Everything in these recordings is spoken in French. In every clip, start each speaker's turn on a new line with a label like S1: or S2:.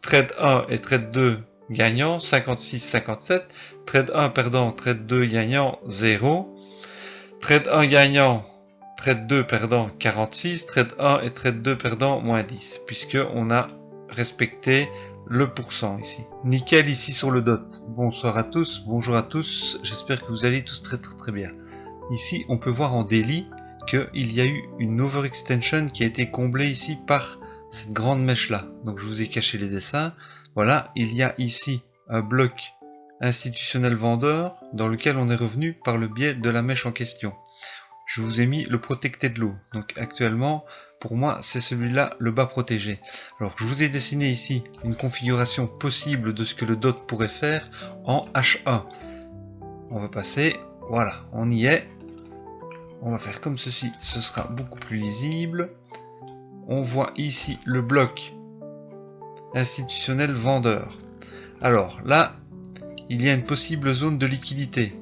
S1: trade 1 et trade 2 gagnant, 56-57, trade 1 perdant, trade 2 gagnant, 0, trade 1 gagnant, trade 2 perdant, 46, trade 1 et trade 2 perdant, moins 10, puisque on a respecté le pourcent ici. Nickel ici sur le dot. Bonsoir à tous, bonjour à tous, j'espère que vous allez tous très bien. Ici, on peut voir en daily qu'il y a eu une overextension qui a été comblée ici par cette grande mèche là. Donc je vous ai caché les dessins. Voilà, il y a ici un bloc institutionnel vendeur dans lequel on est revenu par le biais de la mèche en question. Je vous ai mis le protected low. Donc actuellement, pour moi, c'est celui-là le bas protégé. Alors je vous ai dessiné ici une configuration possible de ce que le dot pourrait faire en H1. On va passer, voilà, on y est. On va faire comme ceci, ce sera beaucoup plus lisible. On voit ici le bloc institutionnel vendeur. Alors là, il y a une possible zone de liquidité.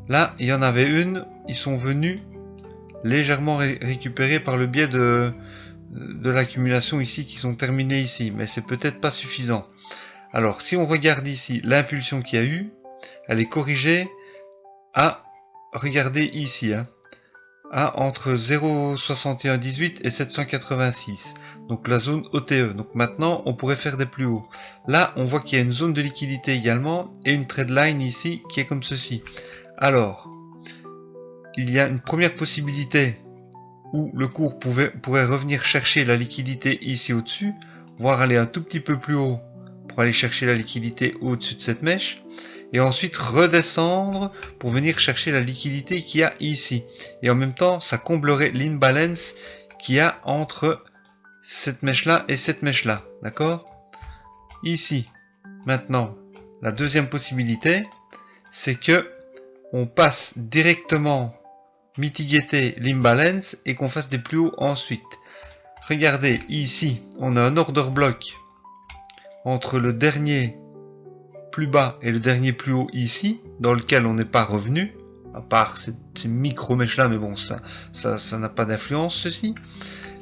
S1: Là, il y en avait une, ils sont venus légèrement récupérer par le biais de l'accumulation ici qui sont terminés ici, mais c'est peut-être pas suffisant. Alors si on regarde ici l'impulsion qu'il y a eu, elle est corrigée à, regardez ici, entre 0,6118 et 786, donc la zone OTE. Donc maintenant on pourrait faire des plus hauts. Là on voit qu'il y a une zone de liquidité également et une trade line ici qui est comme ceci. Alors il y a une première possibilité où le cours pourrait revenir chercher la liquidité ici au-dessus, voire aller un tout petit peu plus haut pour aller chercher la liquidité au-dessus de cette mèche, et ensuite redescendre pour venir chercher la liquidité qu'il y a ici. Et en même temps, ça comblerait l'imbalance qu'il y a entre cette mèche-là et cette mèche-là. D'accord? Ici, maintenant, la deuxième possibilité, c'est que on passe directement mitigater l'imbalance et qu'on fasse des plus hauts ensuite. Regardez, ici, on a un order block entre le dernier plus bas et le dernier plus haut ici, dans lequel on n'est pas revenu, à part ces micro-mèches là, mais bon, ça n'a pas d'influence, ceci.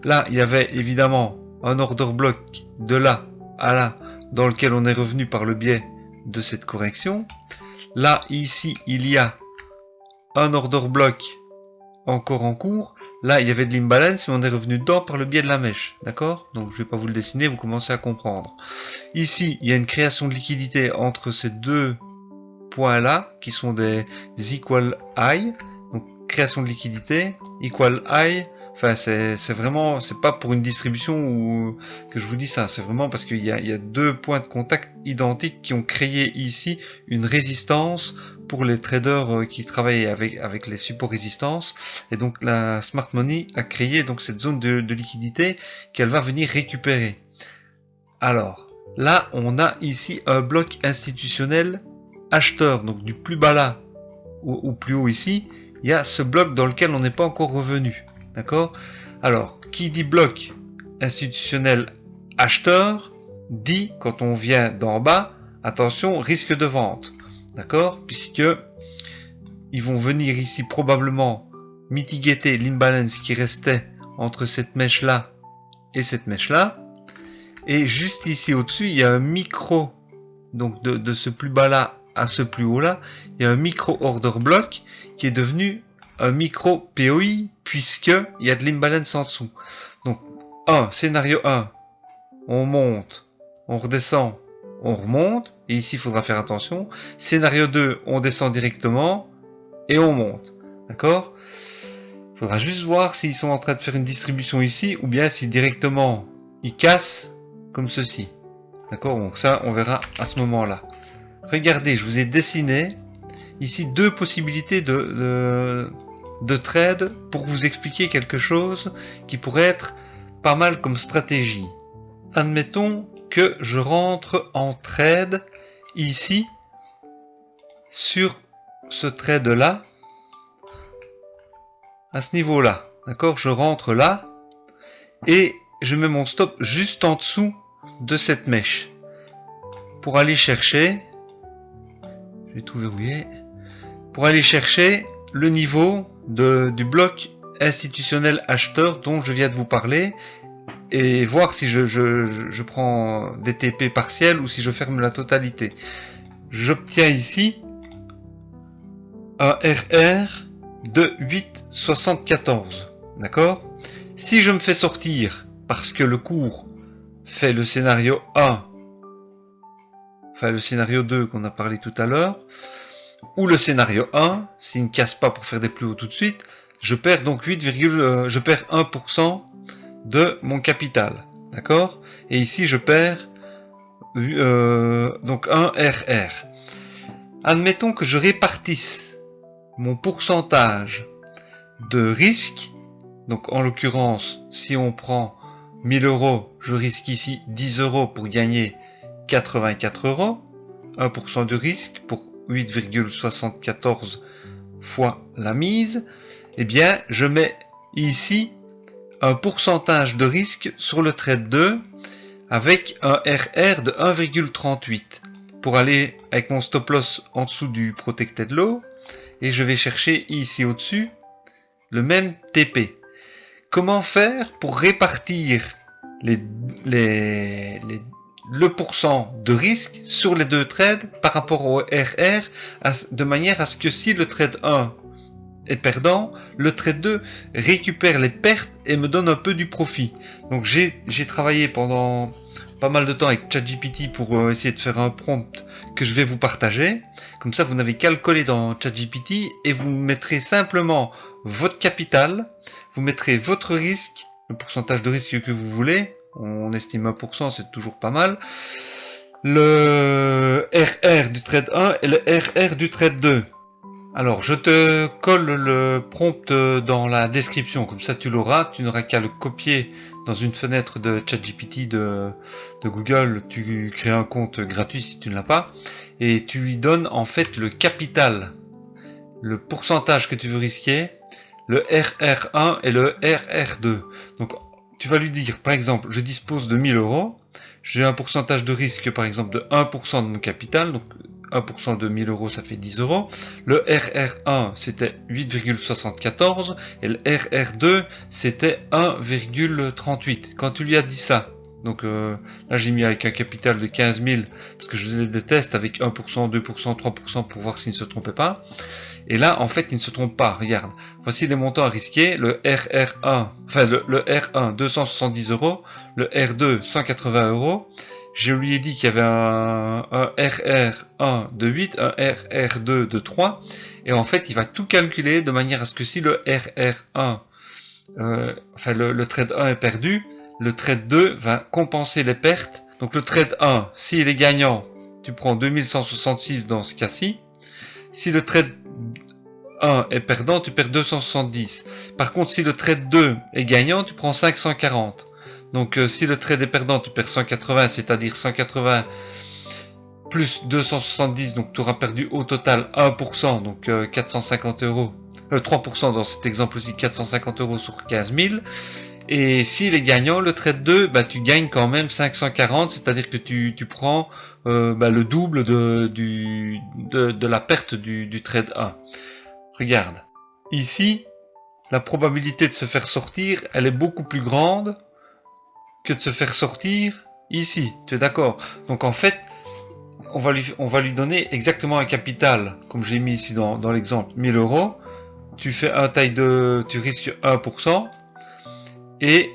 S1: Là, il y avait évidemment un order block de là à là, dans lequel on est revenu par le biais de cette correction. Là, ici, il y a un order block encore en cours. Là, il y avait de l'imbalance, mais on est revenu dedans par le biais de la mèche. D'accord? Donc, je vais pas vous le dessiner, vous commencez à comprendre. Ici, il y a une création de liquidité entre ces deux points-là, qui sont des equal high. Donc, création de liquidité, equal high. Enfin, c'est vraiment, c'est pas pour une distribution ou que je vous dis ça. C'est vraiment parce qu'il y a deux points de contact identiques qui ont créé ici une résistance pour les traders qui travaillent avec les supports résistance. Et donc la smart money a créé donc cette zone de liquidité qu'elle va venir récupérer. Alors là, on a ici un bloc institutionnel acheteur. Donc du plus bas là au plus haut ici, il y a ce bloc dans lequel on n'est pas encore revenu. D'accord? Alors, qui dit bloc institutionnel acheteur, dit, quand on vient d'en bas, attention, risque de vente. D'accord? Puisque ils vont venir ici probablement mitigater l'imbalance qui restait entre cette mèche-là et cette mèche-là. Et juste ici au-dessus, il y a un micro, donc de ce plus bas-là à ce plus haut-là, il y a un micro order block qui est devenu un micro POI, puisque il y a de l'imbalance en dessous. Donc, scénario 1, on monte, on redescend, on remonte, et ici il faudra faire attention. Scénario 2, on descend directement, et on monte. D'accord? Il faudra juste voir s'ils sont en train de faire une distribution ici, ou bien si directement ils cassent, comme ceci. D'accord? Donc ça, on verra à ce moment-là. Regardez, je vous ai dessiné ici deux possibilités de trade pour vous expliquer quelque chose qui pourrait être pas mal comme stratégie. Admettons que je rentre en trade ici sur ce trade là à ce niveau là. D'accord? Je rentre là et je mets mon stop juste en dessous de cette mèche pour aller chercher, je vais tout verrouiller, pour aller chercher le niveau du bloc institutionnel acheteur dont je viens de vous parler et voir si je prends des TP partiels ou si je ferme la totalité. J'obtiens ici un RR de 8,74. D'accord? Si je me fais sortir parce que le cours fait le scénario 1, enfin le scénario 2 qu'on a parlé tout à l'heure, ou le scénario 1, s'il ne casse pas pour faire des plus hauts tout de suite, je perds donc je perds 1% de mon capital. D'accord? Et ici je perds donc un RR. Admettons que je répartisse mon pourcentage de risque. Donc en l'occurrence, si on prend 1000 euros, je risque ici 10 euros pour gagner 84 euros. 1% de risque pour 8,74 fois la mise. Eh bien, je mets ici un pourcentage de risque sur le trade 2 avec un RR de 1,38 pour aller avec mon stop loss en dessous du protected low, et je vais chercher ici au-dessus le même TP. Comment faire pour répartir le pourcent de risque sur les deux trades par rapport au RR de manière à ce que si le trade 1 est perdant, le trade 2 récupère les pertes et me donne un peu du profit. Donc j'ai travaillé pendant pas mal de temps avec ChatGPT pour essayer de faire un prompt que je vais vous partager. Comme ça, vous n'avez qu'à le coller dans ChatGPT et vous mettrez simplement votre capital, vous mettrez votre risque, le pourcentage de risque que vous voulez. On estime 1%, c'est toujours pas mal. Le RR du trade 1 et le RR du trade 2. Alors, je te colle le prompt dans la description, comme ça tu l'auras, tu n'auras qu'à le copier dans une fenêtre de ChatGPT de Google, tu crées un compte gratuit si tu ne l'as pas, et tu lui donnes en fait le capital, le pourcentage que tu veux risquer, le RR1 et le RR2. Donc, tu vas lui dire, par exemple, je dispose de 1000 euros, j'ai un pourcentage de risque par exemple de 1% de mon capital, donc 1% de 1000 euros, ça fait 10 euros. Le RR1, c'était 8,74 et le RR2, c'était 1,38. Quand tu lui as dit ça, donc là j'ai mis avec un capital de 15 000 parce que je faisais des tests avec 1%, 2%, 3% pour voir s'il ne se trompait pas. Et là, en fait, il ne se trompe pas. Regarde, voici les montants à risquer. Le RR1, enfin le R1, 270 euros. Le R2, 180 euros. Je lui ai dit qu'il y avait un RR1 de 8, un RR2 de 3. Et en fait, il va tout calculer de manière à ce que si le RR1, enfin le trade 1 est perdu, le trade 2 va compenser les pertes. Donc le trade 1, s'il est gagnant, tu prends 2166 dans ce cas-ci. Si le trade 1 est perdant, tu perds 270. Par contre, si le trade 2 est gagnant, tu prends 540. Donc si le trade est perdant, tu perds 180, c'est-à-dire 180 plus 270, donc tu auras perdu au total 1%, donc 450 euros. 3% dans cet exemple aussi, 450 euros sur 15 000. Et s'il est gagnant, le trade 2, bah, tu gagnes quand même 540, c'est-à-dire que tu prends le double de la perte du trade 1. Regarde, ici, la probabilité de se faire sortir, elle est beaucoup plus grande que de se faire sortir ici, tu es d'accord? Donc en fait, on va lui donner exactement un capital, comme j'ai mis ici dans l'exemple, 1000 euros. Tu fais tu risques 1%, et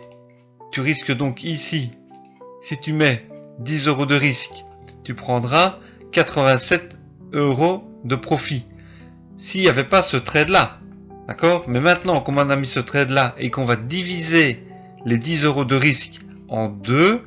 S1: tu risques donc ici, si tu mets 10 euros de risque, tu prendras 87 euros de profit. S'il n'y avait pas ce trade là, d'accord? Mais maintenant, comme on a mis ce trade là et qu'on va diviser les 10 euros de risque en deux,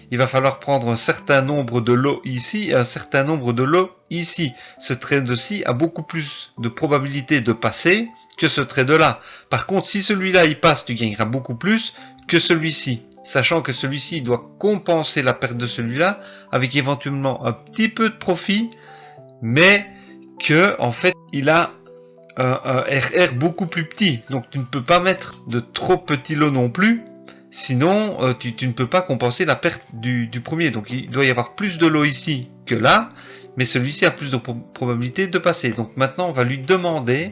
S1: il va falloir prendre un certain nombre de lots ici et un certain nombre de lots ici. Ce trade-ci a beaucoup plus de probabilité de passer que ce trade-là. Par contre, si celui-là il passe, tu gagneras beaucoup plus que celui-ci. Sachant que celui-ci doit compenser la perte de celui-là avec éventuellement un petit peu de profit, mais que en fait il a un RR beaucoup plus petit. Donc tu ne peux pas mettre de trop petits lots non plus. Sinon, tu ne peux pas compenser la perte du premier. Donc il doit y avoir plus de lots ici que là, mais celui-ci a plus de probabilité de passer. Donc maintenant, on va lui demander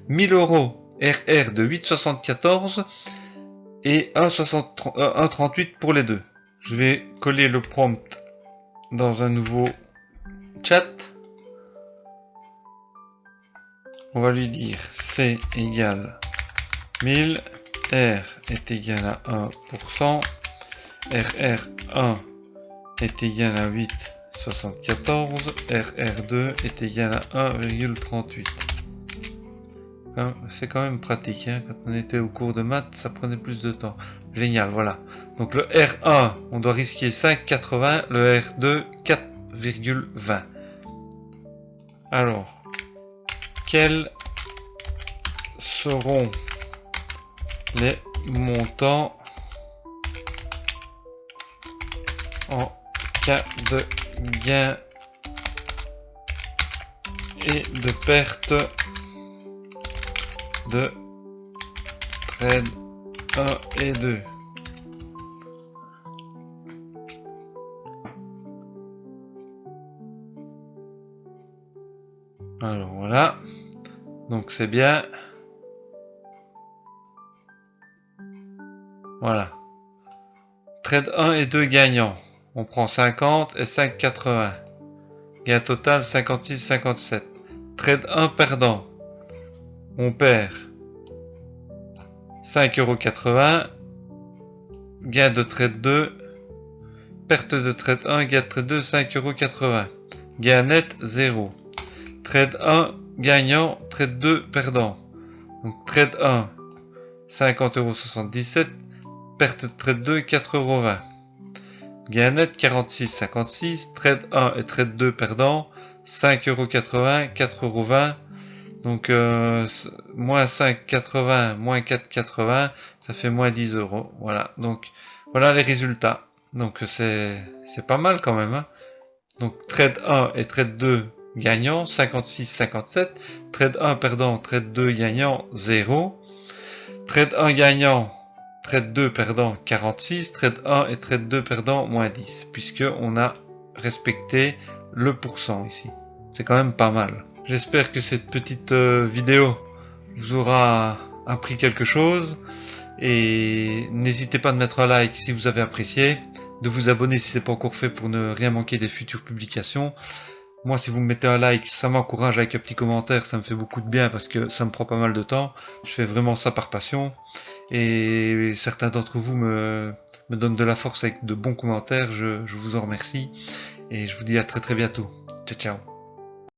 S1: 1000 euros RR de 8,74 et 1,38 pour les deux. Je vais coller le prompt dans un nouveau chat. On va lui dire C égale 1000, R est égal à 1%, RR1 est égal à 8,74, RR2 est égal à 1,38. C'est quand même pratique, hein. Quand on était au cours de maths, ça prenait plus de temps. Génial, voilà. Donc le R1, on doit risquer 5,80, le R2, 4,20. Alors, quels seront les montants en cas de gain et de perte de trade 1 et 2. Alors voilà, donc c'est bien. Voilà. Trade 1 et 2 gagnants. On prend 50 et 5,80. Gain total 56,57. Trade 1 perdant. On perd 5,80 €. Gain de trade 2. Perte de trade 1, gain de trade 2, 5,80 €. Gain net 0. Trade 1 gagnant, trade 2 perdant. Donc trade 1, 50,77 €. Perte de trade 2, 4,20 €. Gain net 46,56. Trade 1 et trade 2 perdant. 5,80 €, 4,20 €. Donc moins 5,80, moins 4,80, ça fait moins 10 €. Voilà, donc voilà les résultats. Donc c'est pas mal quand même, hein. Donc trade 1 et trade 2 gagnant, 56,57. Trade 1 perdant, trade 2 gagnant, 0. Trade 1 gagnant, trade 2 perdant, 46. Trade 1 et trade 2 perdant, moins 10. Puisque on a respecté le pourcent ici. C'est quand même pas mal. J'espère que cette petite vidéo vous aura appris quelque chose. Et n'hésitez pas à mettre un like si vous avez apprécié. De vous abonner si ce n'est pas encore fait pour ne rien manquer des futures publications. Moi, si vous me mettez un like, ça m'encourage avec un petit commentaire, ça me fait beaucoup de bien parce que ça me prend pas mal de temps. Je fais vraiment ça par passion. Et certains d'entre vous me donnent de la force avec de bons commentaires. Je vous en remercie. Et je vous dis à très très bientôt. Ciao ciao.